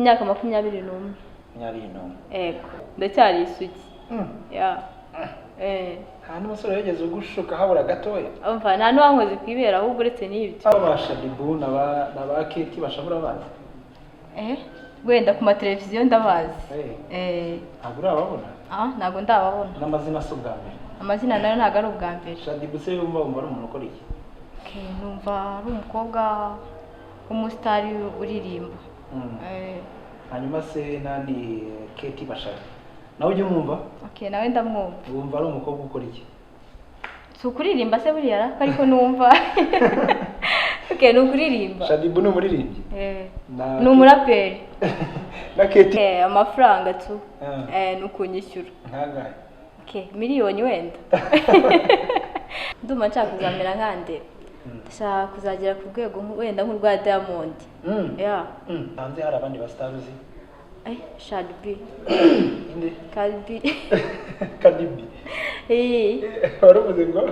imyaka 21. 21. Ego ndacyari isugi. Ya nta n'umusore wigeze ugushuka habura gatoya. umva nta n'uwankoze kwibera ahubwo uretse n'ibyo. Abasha Dibu na ba Keti bashabura bazi. Wenda ku mateleviziyo ndabazi. Ntabwo urababona? Ntabwo ndababona. N'amazina si ubwa mbere? Amazina nayo ntabwo ari ubwa mbere. Dibu se wumva ari umuntu ukora iki? Numva ari umukobwa w'umusitari uririmba. Hanyuma se nandi Keti Bashara nawe ujye umwumva? Nawe ndamwumva. Wumva ari umukobwa ukora iki? Si ukuririmba se buriya ariko numva. Ni ukuririmba. Dibu ni umuririmbyi? Ni umuraperi. Na Keti? Amafaranga tu ni ukunyishyura. Nkangahe? Miliyoni wenda. Ndumva nshaka kuzamera nkande. Ndashaka kuzagera ku rwego wenda nk'urwa Diamond. Hanze hari abandi basitaruzi? Shadby. Inde? Kadibi. Kadibi? Waravuze ngo?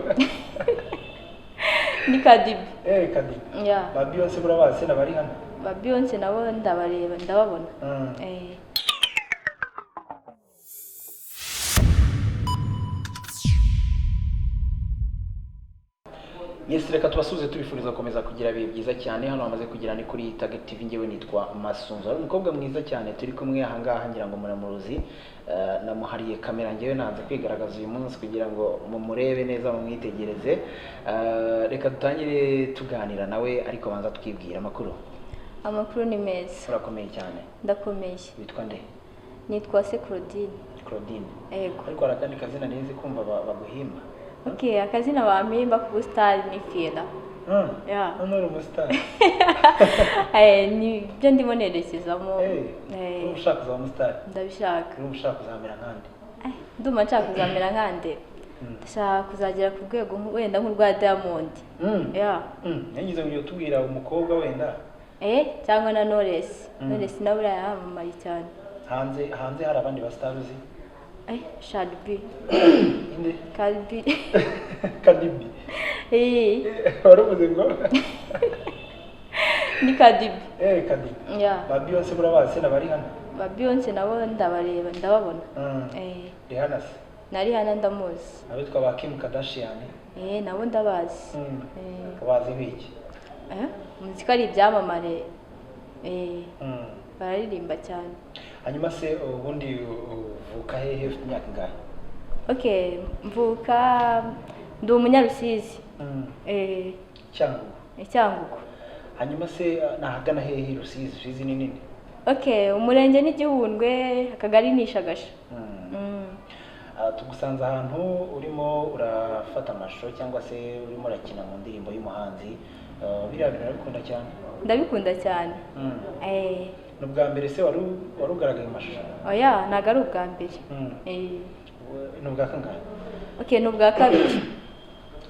Ni Kadibi. Kadibi. Ba Beyonce burabazi nabari hano? Ba Beyonce nabo ndabareba ndababona. Yes, reka tubasuze tubifuriza gukomeza kugira ibihe byiza cyane. Hano bamaze kugira ni kuri Target TV, ngewe nitwa Masunzo. Ari umukobwa mwiza cyane turi kumwe aha ngaha, ngira ngo muramuruzi. Namuhariye kamera, ngewe nanze kwigaragaza uyu munsi kugira ngo mumurebe neza mumwitegereze. Reka dutangire tuganira nawe, ariko banza twibwira amakuru. Amakuru ni meza. Urakomeye cyane? Ndakomeye. Witwa nde? Nitwa se Claudine. Claudine? Ego. Ariko arakandi kazina neza kumva baguhimba? Akazina bampimba ku busitari ni Fiera. Hano uri umusitari? Ni byo ndimo nerekezamo. Ushaka kuzaba umusitari? Ndabishaka. Ushaka kuzamera nkande? Ndumva nshaka kuzamera nkande. Ndashaka kuzagera ku rwego wenda nk'urwa Diamond. Yagize ngo tubwira umukobwa wenda? Cyangwa na Knowless. Knowless nawe urayamamaye cyane. Hanze hari abandi basitaruzi? Shadby. Inde? Kadibi. Kadibi? Waravuze ngo? Ni Kadibi. Kadibi. Ba Beyonce burabazi nabari hano? Ba Beyonce nabo ndabareba ndababona. Rihanna se? Na Rihanna ndamuzi. Abitwa ba Kim Kardashian? Nabo ndabazi. Bazi biki? Muzika ari ibyamamare. Bararirimba cyane. Hanyuma se ubundi uvuka hehe, ufite imyaka ingahe? Mvuka ndi umunyarusizi. Cyangugu. Hanyuma se nahagana hehe Rusizi? Rusizi ni nini? Umurenge ni Gihundwe, akagari ni Shagasha. Tugusanze ahantu urimo urafata amashusho cyangwa se urimo urakina mu ndirimbo y'umuhanzi. Biriya birabikunda cyane? Ndabikunda cyane. Ni ubwa mbere se wari ugaragaye mu mashusho? Ntabwo ari ubwa mbere. Ni ubwa kangahe? Ni ubwa kabiri.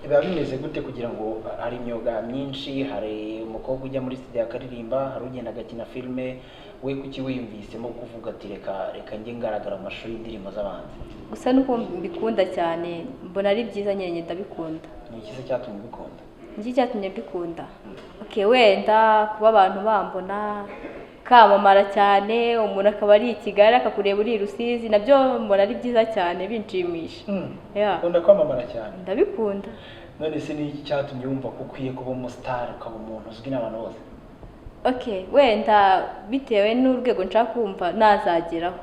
Biba bimeze gute kugira ngo hari imyuga myinshi, hari umukobwa ujya muri studio akaririmba, hari ugenda agakina filime, we kuki wiyumvisemo kuvuga ati reka njye ngaragara mu mashusho y'indirimbo z'abanzi? Gusa nuko mbikunda cyane, mbona ari byiza nyine ndabikunda. Ni iki se cyatumye ubikunda? Iki cyatumye mbikunda? Wenda kuba abantu bambona kamamara cyane, umuntu akaba ari i Kigali akakureba uri i Rusizi, nabyo mbona ari byiza cyane binshimisha. Ukunda kwamamara cyane? Ndabikunda. None se ni iki cyatumye wumva ko ukwiye kuba umusitari, ukaba umuntu uzwi n'abantu bose? Wenda bitewe n'urwego nshaka kumva nazageraho.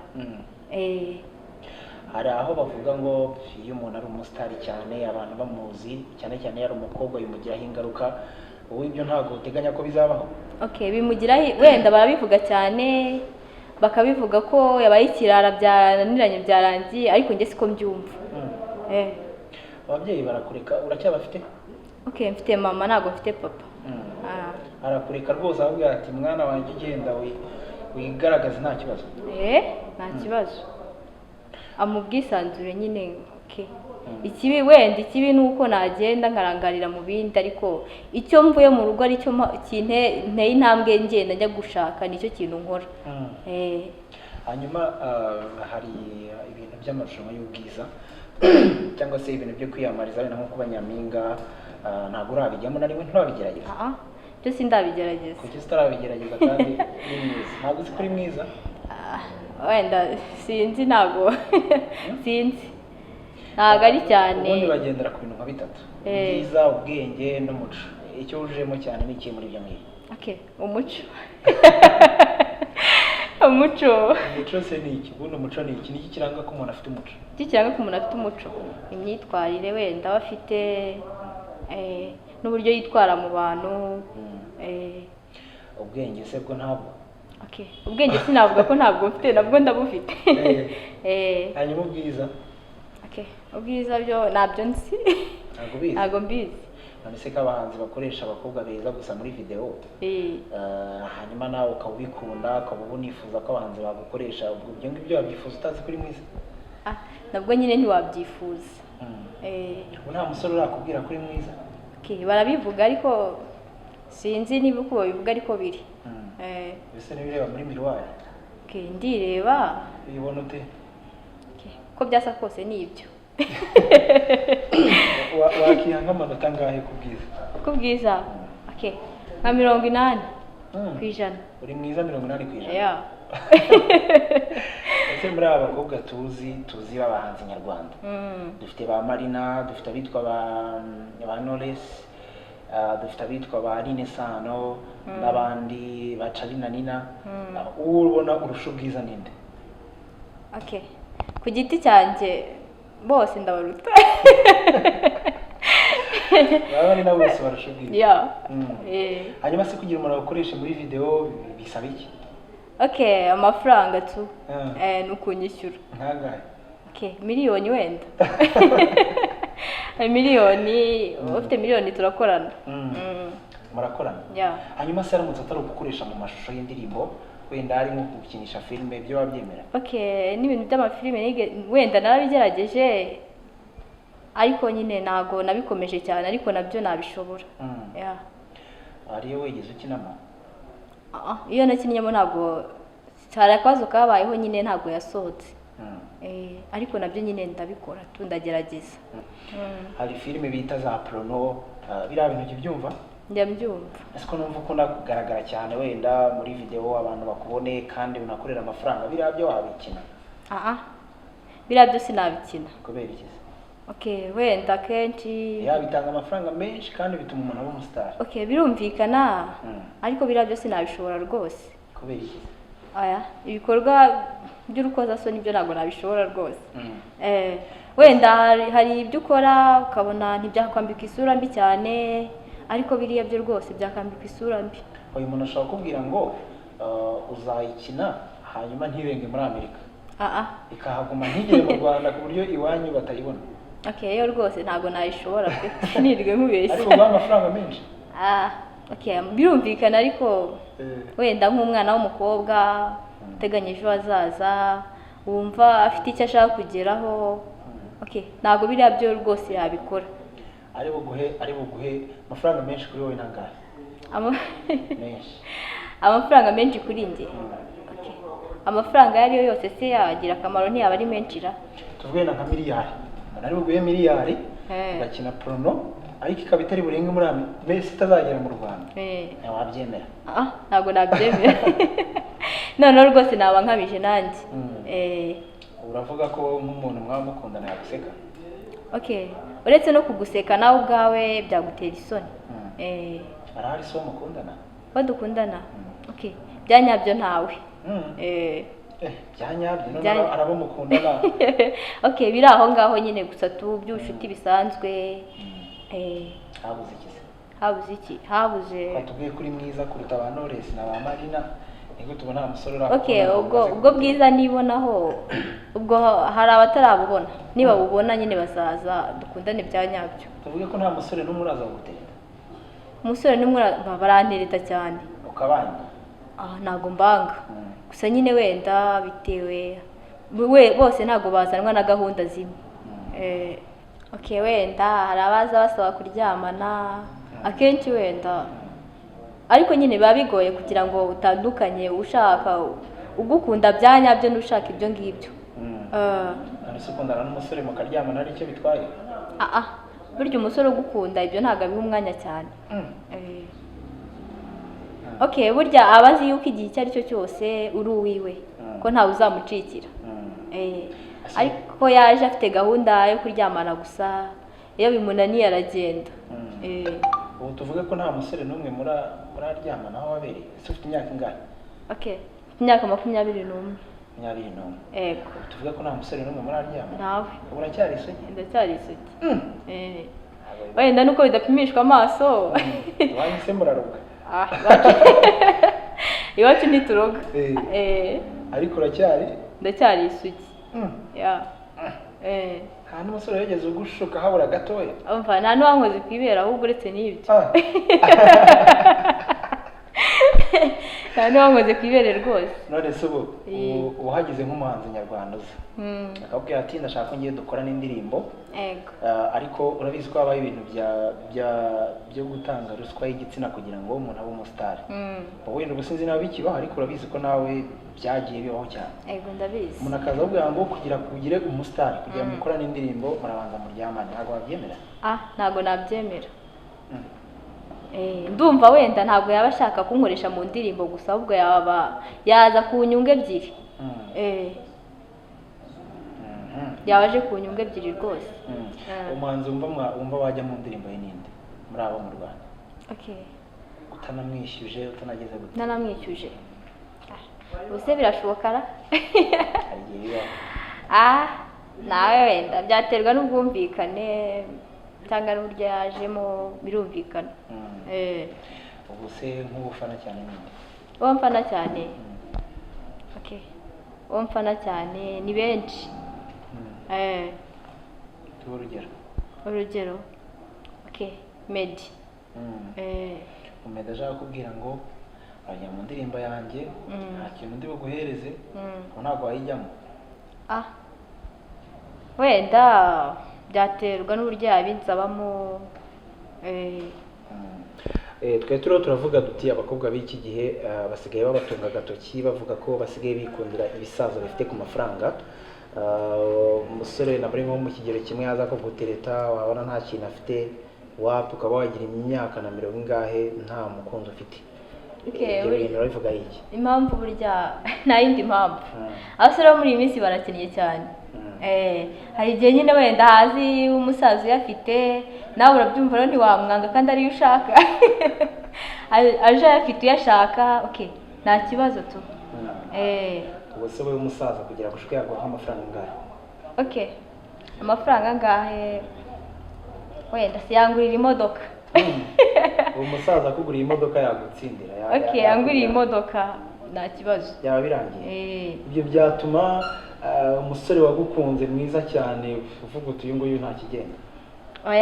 Hari aho bavuga ngo iyo umuntu ari umusitari cyane abantu bamuzi, cyane cyane yari umukobwa bimugiraho ingaruka. Wowe ibyo ntabwo uteganya ko bizabaho? Bimugiraho wenda barabivuga cyane, bakabivuga ko yabaye ikirara byananiranye byarangiye, ariko njye siko mbyumva. Ababyeyi barakureka uracyabafite? Mfite mama, ntabwo mfite papa. Arakureka rwose avuga ati mwana wanjye genda wigaragaze nta kibazo? Nta kibazo. Amubwisanzure nyine. Ikibi ni uko nagenda nkarangarira mu bindi, ariko icyo mvuye mu rugo aricyo nteye intambwe ngenda njya gushaka, nicyo kintu nkora. Hanyuma hari ibintu by'amarushanwa y'ubwiza cyangwa se ibintu byo kwiyamamariza wenda nko kuba nyampinga, ntabwo urabijyamo na rimwe? Nturabigerageza? byo sindabigerageza. kuki utarabigerageza kandi uri mwiza? Ntabwo uzi ko uri mwiza? Wenda sinzi ntabwo sinzi ntabwo ari cyane. Ubundi bagendera ku bintu nka bitatu: ubwiza, ubwenge n'umuco. Icyo wujemo cyane ni ikihe muri ibyo ngibyo? Umuco. umuco se ni iki? Ubundi umuco ni iki? Niki kiranga ko umuntu afite umuco? Iki kiranga ko umuntu afite umuco, imyitwarire wenda aba afite, n'uburyo yitwara mu bantu. Ubwenge se bwo ntabwo? Ubwenge sinavuga ko ntabwo mfite, nabwo ndabufite. Hanyuma ubwiza? Ubwiza byo ntabyo nzi. Ntabwo mbizi. None se ko abahanzi bakoresha abakobwa beza gusa muri video, hanyuma nawe ukaba ubikunda, ukaba unifuza ko abahanzi bagukoresha, ibyo ngibyo wabyifuza utazi ko uri mwiza? Nabwo nyine ntiwabyifuza. Nta musore urakubwira ko uri mwiza? Barabivuga ariko sinzi niba uko babivuga ariko biri. Ese nibireba muri miruwari? Ndireba. Ubibona ute? Ko byasa kose ni ibyo. Wakiha nk'amanota angahe ku bwiza? Ku bwiza? Nka 80 ku ijana. Uri mwiza 80 ku ijana? Yeah. Ese muri aba bakobwa tuzi b'abahanzi nyarwanda, dufite ba Marina, dufite abitwa ba Knowless, dufite abitwa ba Aline Sano n'abandi ba Charina Nina. Ubona urusha ubwiza ninde? Ku giti cyanjye bose ndabaruta. Baba na bose barusha ubwiza? Yeah. Hanyuma se kugira umuntu akoreshe muri video bisaba iki? Amafaranga tu. Nukunyishyura. Ntangahe? Miliyoni wenda. Miliyoni, ufite miliyoni turakorana. Murakorana? Yeah. Hanyuma se aramutse atari gukoresha mu mashusho y'indirimbo, wenda ari nko gukinisha filime, byo wabyemera? N'ibintu by'amafilime wenda narabigerageje ariko nyine ntago nabikomeje cyane, ariko nabyo nabishobora. Ariyo wigeze ukinamo? Iyo nakinyemo ntago cyari akabazo kabayeho, nyine ntago yasohotse. Ariko nabyo nyine ndabikora tu, ndagerageza. Hari filime bita za Prono, biriya bintu byumva? Ndabyumva. Ese ko numva ukunda kugaragara cyane wenda muri video abantu bakubone kandi unakorera amafaranga, biriya byo wabikina? Biriya byo sinabikina. Kubera iki? Wenda kenshi bitanga amafaranga menshi kandi bituma umuntu aba umustar. Birumvikana, ariko biriya byo sinabishobora rwose. Kubera iki? Ibikorwa by'urukozasoni byo ntabwo nabishobora rwose. Wenda hari ibyo ukora ukabona ntibyakwambika isura mbi cyane, ariko biriya byo rwose byakambika isura mbi. Uyu muntu ashobora kubwira ngo uzayikina hanyuma ntirenge muri Amerika, ikahaguma ntigere mu Rwanda ku buryo iwanyu batayibona. Yo rwose ntabwo nayishobora pe, nirwe nkubeshya. Ariko guha amafaranga menshi? Birumvikana, ariko wenda nk'umwana w'umukobwa uteganyije hazaza, wumva afite icyo ashaka kugeraho, ntabwo biriya byo rwose yabikora. Ari buguhe amafaranga menshi kuri wowe nangahe? Menshi. Amafaranga menshi kuri njye? Amafaranga yariyo yose se yagira akamaro, ntiyaba ari menshi ra? Tuvuge na nka miliyari. Ari buguhe miliyari ugakina Prono, ariko ikaba itari burenge muri Amerika, itazagera mu Rwanda. Wabyemera? Ntabwo nabyemera. Noneho rwose naba nkabije nanjye. Uravuga ko nk'umuntu mwaba mukundana yaguseka? Uretse no kuguseka nawe ubwawe byagutera isoni. Arahari so mukundana? Badukundana? Byanyabyo ntawe. Byanyabyo none arabo mukundana? Biri aho ngaho nyine gusa tu by'ubucuti bisanzwe. Habuze iki se? Habuze iki? Habuze. Batubwiye kuri mwiza kuruta ba Knowless na ba Marina, niko tubona umusore urakora. Ubwo bwiza nibonaho, ubwo hari abatarabubona, niba bubona nyine bazaza dukundane byanyabyo. Tuvuge ko nta musore n'umwe uraza gutereta? Umusore n'umwe barantereta cyane. Ukabanya? Ntago mbanga, gusa nyine wenda bitewe bose ntago bazanwa na gahunda zimwe. Wenda hari abaza basaba kuryamana akenshi wenda, ariko nyine biba bigoye kugira ngo utandukanye ushaka ugukunda byanyabyo n'ushaka ibyo ngibyo. Ese ukundana n'umusore mukaryamana ari cyo bitwaye? Burya umusore ugukunda ibyo ntabwo abiha umwanya cyane. okay burya aba azi yuko igihe icyo ari cyo cyose uri uwiwe ko ntawe uzamucikira ariko yaje afite gahunda yo kuryamana gusa iyo bimunaniye aragenda ubu tuvuge ko nta musore n'umwe muraryamana aho wabereye ese ufite imyaka ingahe imyaka 21 yego tuvuge ko nta musore n'umwe muraryamana ntawe uracyari isugi ndacyari isugi wenda nuko bidapimishwa amaso wahise muraruka iwacu ntituroga ariko ndacyari isugi nta n'umusore wigeze ugushuka habura gatoya umva nta n'uwankoze kwibera ahubwo uretse n'ibyo nta n'uwankoze kwibere rwose none se ubu uhagize nk'umuhanzi nyarwanda uza akabwira ati ndashaka ko ngiye dukora n'indirimbo ariko urabizi ko habaho ibintu byo gutanga ruswa y'igitsina kugira ngo umuntu abe umusitari wenda ubu sinzi nawe bikibaho ariko urabizi ko nawe byagiye bibaho cyane ndabizi umuntu akaza akubwira ngo kugira ugire umusitari kugira ngo ukore n'indirimbo murabanza muryamane ntabwo wabyemera ntabwo nabyemera ndumva wenda ntabwo yaba ashaka kunkoresha mu ndirimbo gusa ahubwo yaza ku nyungu ebyiri yabaje ku nyungu ebyiri rwose umuhanzi wumva wajya mu ndirimbo ye ninde muri abo mu Rwanda utanamwishyuje utanageze gute ntanamwishyuje ubuse birashoboka nawe wenda byaterwa n'ubwumvikane cyangwa n'uburyo yajemo birumvikana ubu se nk'ubufana cyane ninde uwo mfana cyane uwo mfana cyane ni benshi tuba urugero Meddy Meddy ashaka kubwira ngo urajya mu ndirimbo yanjye nta kintu ndi buguhereze ngo ntabwo wayijyamo wenda byaterwa n'uburyo yabinsabamo twe turiho turavuga duti abakobwa b'iki gihe basigaye babatunga agatoki bavuga ko basigaye bikundira ibisaza bifite ku mafaranga umusore nabwo nko mu kigero kimwe yaza kugutereta wabona nta kintu afite wapi ukaba wagira imyaka na mirongo ingahe nta mukunzi ufite bivuga iki impamvu burya nta yindi mpamvu abasore bo muri iyi minsi barakennye cyane hari igihe nyine wenda hazi umusaza uyafite nawe urabyumva rero ntiwamwanga kandi ariyo ushaka aje ayafite uyashaka nta kibazo tu ubu se wowe umusaza kugira ngo ushobore yaguha amafaranga angahe amafaranga angahe wenda siyangurira imodoka uwo musaza akuguriye imodoka yagutsindira yanguriye imodoka nta kibazo byaba birangiye ibyo byatuma umusore wagukunze mwiza cyane uvuga uti uyu nguyu nta kigenda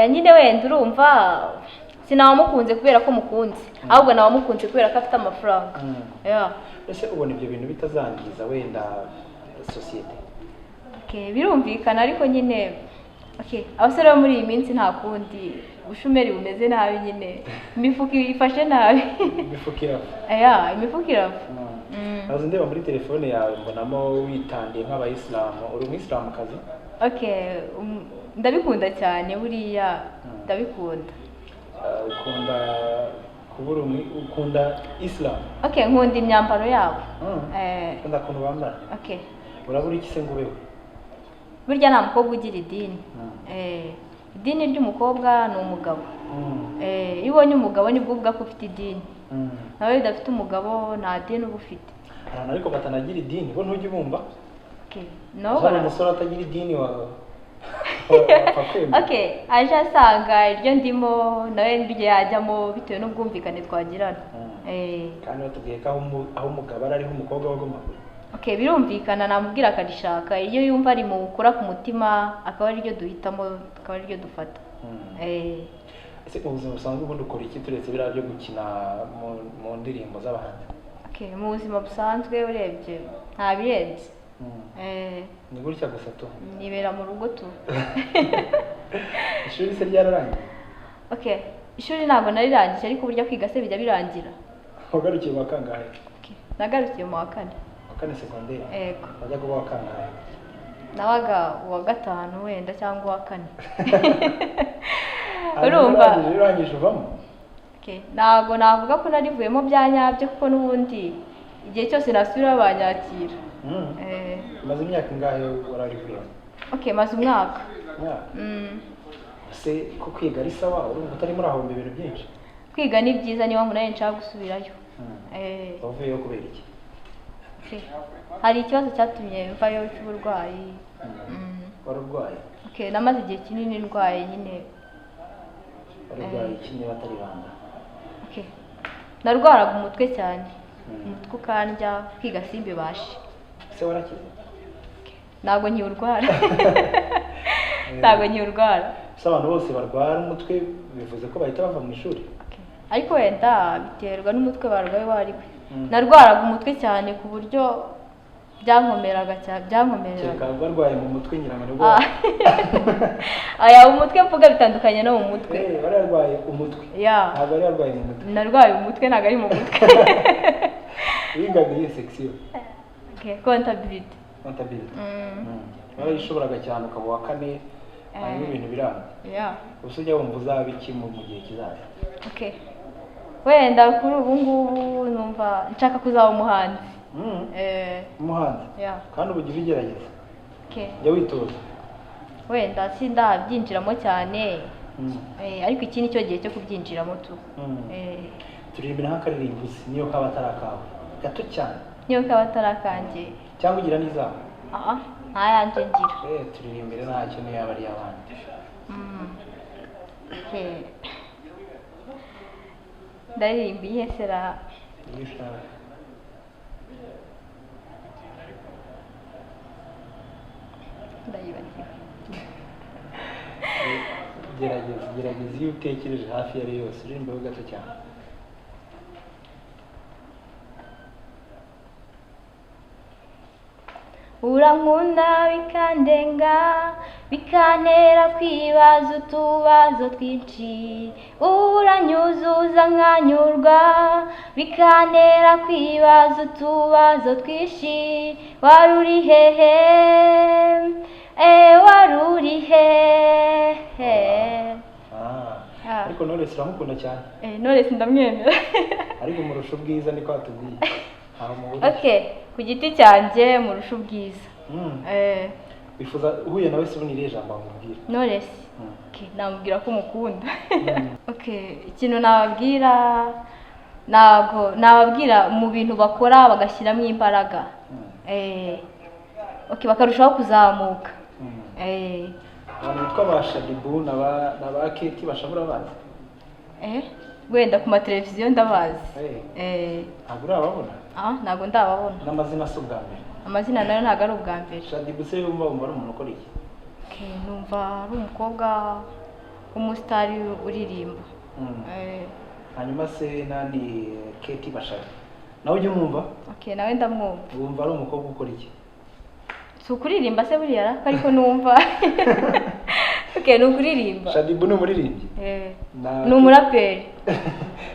nyine wenda urumva sinawamukunze kubera ko mukunze ahubwo nawamukunze kubera ko afite amafaranga ese ubona ibyo bintu bitazangiza wenda sosiyete birumvikana ariko nyine abasore bo muri iyi minsi nta kundi ubushomeri bumeze nabi nyine imifuka ifashe nabi imifuka irava nazo ndeba muri telefone yawe mbonamo witandiye nk'abayisilamu uri umuyisilamukazi ndabikunda cyane buriya ndabikunda ukunda isilamu nkunda imyambaro yabo ukunda ukuntu bambara urabura iki se ngo ubeho burya nta mukobwa ugira idini idini ry'umukobwa ni umugabo iyo ubonye umugabo nibwo uvuga ko ufite idini nawe udafite umugabo nta dini uba ufite abantu ariko batanagira idini bo ntujya ubumva hari umusore atagira idini wawe aje asanga iryo ndimo nawe n'iryo yajyamo bitewe n'ubwumvikane twagirana kandi batubwiye ko aho umugabo ari ariho umukobwa aba agomba kujya birumvikana namubwira akarishaka iyo yumva ari mu gukora ku mutima akaba ariryo duhitamo akaba ariryo dufata ese mu buzima busanzwe ubundi ukora iki turetse biriya byo gukina mu ndirimbo z'abahanzi mu buzima busanzwe urebye nta birenze ni gutya gusa tu nibera mu rugo tu ishuri se ryararangiye ishuri ntabwo narirangije ariko burya kwiga se bijya birangira wagarukiye mu wa kangahe nagarukiye mu wa kane segonderi wajya kuba wa kangahe nabaga uwa gatanu wenda cyangwa uwa kane urumva urangije uvamo Okay, ntabwo navuga ko narivuyemo bya nyabyo kuko n'ubundi igihe cyose nasubira banyakira. Maze imyaka ingahe wararivuyemo? Okay, maze umwaka. Se ko kwiga ari sawa urumva utari muri aho ibintu byinshi? Kwiga ni byiza niba umuntu nshaka gusubirayo. Wavuyeyo kubera iki? Hari ikibazo cyatumye mvayo cy'uburwayi. Warurwaye? Okay, namaze igihe kinini ndwaye nyine. Warurwaye iki niba atari banga? Okay. Narwaraga umutwe cyane. Umutwe ukandya kwiga simbibashe. Se warakize? Ntabwo nkiurwara. Ntabwo nkiurwara. Se abantu bose barwara umutwe bivuze ko bahita bava mu ishuri? Ariko wenda biterwa n'umutwe barwaye wariwe. Narwaraga umutwe cyane ku buryo byankomeraga cyane, byankomereraga. Cyeka barwaye mu mutwe nyirango nibwo. Aya umutwe mvuga bitandukanye no mu mutwe. Bararwaye umutwe. Ntabwo ari barwaye mu mutwe. Narwaye umutwe ntabwo ari mu mutwe. Wigaga iyi section? Okay, contability. Contability. Warayishoboraga cyane ukaba wa kane hanyuma ibintu biranga. Ubuse ujya wumva uzaba iki mu gihe kizaza? Okay. Wenda kuri ubu ngubu numva nshaka kuzaba umuhanzi. Umuhanzi? Kandi ubu ugiye ugerageza? Okay. Jya witoza? Wenda sindabyinjiramo cyane. Ariko iki ni cyo gihe cyo kubyinjiramo tu. Turirimbira nk'akaririmbo uzi niyo kaba atarakawe gato cyane. Niyo kaba atarakanjye. Cyangwa ugira n'izawe? Nta yanjye ngira. Turirimbire ntacyo niyo yaba ari abandi. Ndaririmba ihe sera. Ndayibagiwe. Gerageza iyo utekereje hafi ya yose uririmbeho gato cyane. Urankunda bikandenga bikantera kwibaza utubazo twinshi, uranyuzuza nkanyurwa bikantera kwibaza utubazo twinshi, wari uri hehe wari uri hehe. Ariko Knowless uramukunda cyane? Knowless ndamwemera. Ariko murusha ubwiza niko atubwiye. Okay, ku giti cyanjye murusha ubwiza. Bifuza uhuye nawe se ubunire ijambo amubwira? Knowless. Okay, namubwira ko mukunda. Okay, ikintu nababwira nababwira mu bintu bakora bagashyiramo imbaraga. Okay, bakarushaho kuzamuka. Abantu bitwa ba Shadibu na ba Keti bashabura bazi? Wenda ku mateleviziyo ndabazi. Ntabwo urababona? Ntabwo ndababona. N'amazina si ubwa mbere? Amazina nayo ntabwo ari ubwa mbere. Shadibu se wumva ari umuntu ukora iki? Numva ari umukobwa w'umusitari uririmba. Hanyuma se nani Keti Bashabe nawe ujya umwumva? Okay, nawe ndamwumva. Wumva ari umukobwa ukora iki? Si ukuririmba se buriya ariko numva. Okay, ni ukuririmba. Shadibu ni umuririmbyi? Ni umuraperi.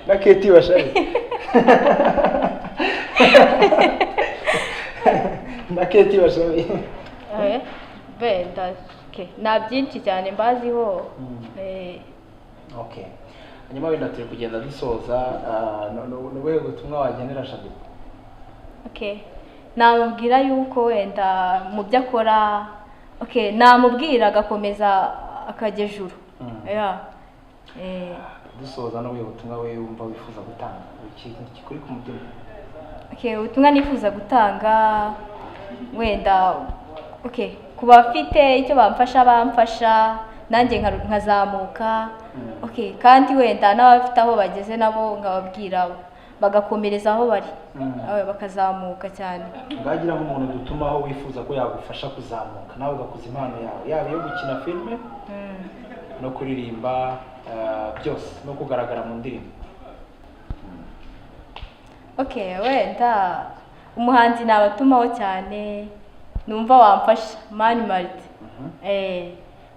Na Keti Bashabe? Na Keti Bashabe? Benda. Okay, nta byinshi cyane mbaziho. Okay. Hanyuma wenda turi kugenda dusoza n'ubuhe butumwa wagenera Shadibu? Okay. Namubwira yuko wenda mu byo akora, okay, namubwira agakomeza akajya ejuru. Dusoza n'ubuhe butumwa we wumva wifuza gutanga? Kikuri ku mutima? Okay, ubutumwa nifuza gutanga wenda okay, kuba bafite icyo bamfasha nanjye nkazamuka. Okay, kandi wenda n'abafite aho bageze nabo nkababwira bagakomereza aho bari. Bakazamuka cyane. Ngagira nk'umuntu dutumaho wifuza ko yagufasha kuzamuka nawe ugakuza impano yawe, yaba yo gukina filime no kuririmba byose no kugaragara mu ndirimbo. Okay, wenda umuhanzi nabatumaho cyane numva wamfasha Mani Martin.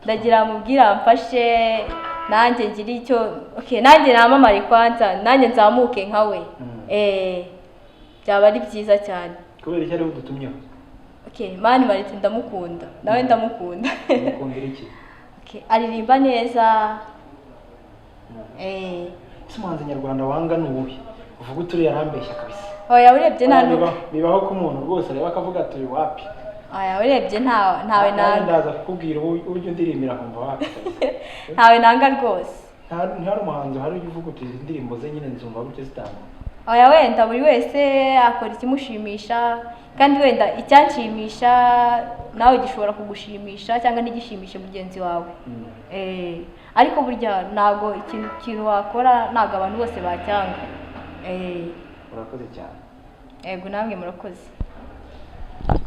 Ndagira mubwira amfashe nanjye ngira icyo, okay, nanjye namamare kwanza nanjye nzamuke nkawe. Byaba ari byiza cyane. Kubera iki ari udutumyeho? Okay, Mani Martin ndamukunda, nawe ndamukunda. Mukundira iki? Okay, aririmba neza. umuhanzi nyarwanda wanga ni uwuhe uvuga uturiye arambeshya kabisa? oya urebye nta bibaho ko umuntu rwose areba akavuga ati wapi. oya urebye ntawe nanga. ndaza kukubwira uburyo ndirimira kumva wapi kabisa. ntawe nanga rwose. ntihari umuhanzi hari ujya uvuga uti izi ndirimbo ze nyine nzumva buryo zitanga? oya wenda buri wese akora ikimushimisha, kandi wenda icyanshimisha nawe gishobora kugushimisha cyangwa ntigishimishe mugenzi wawe. Ariko burya ntabwo ikintu wakora ntabwo abantu bose bacyanga. Urakoze cyane. Yego namwe murakoze.